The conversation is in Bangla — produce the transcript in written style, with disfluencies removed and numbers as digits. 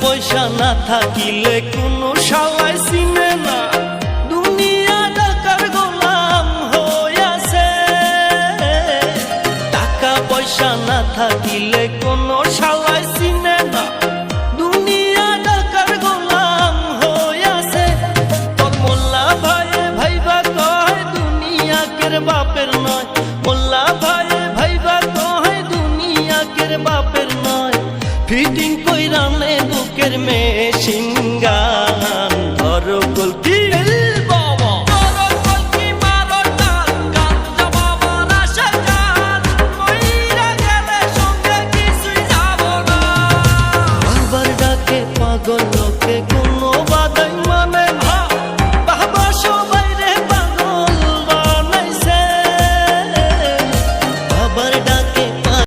পয়সা না থাকিলে কোনো শালায় চিনে না, দুনিয়া টাকার গোলাম হইয়াছে। টাকা পয়সা না থাকিলে কোনো শালায় চিনে না, দুনিয়া টাকার গোলাম হইয়াছে। তোর মোল্লা ভাইয়ে ভাইবা কয় দুনিয়া কের বাপের নয়, মোল্লা ভাইয়ে ভাইবা কয় দুনিয়া কের বাপের নয়। ফিটিং কইরা নে বুকের মেশিন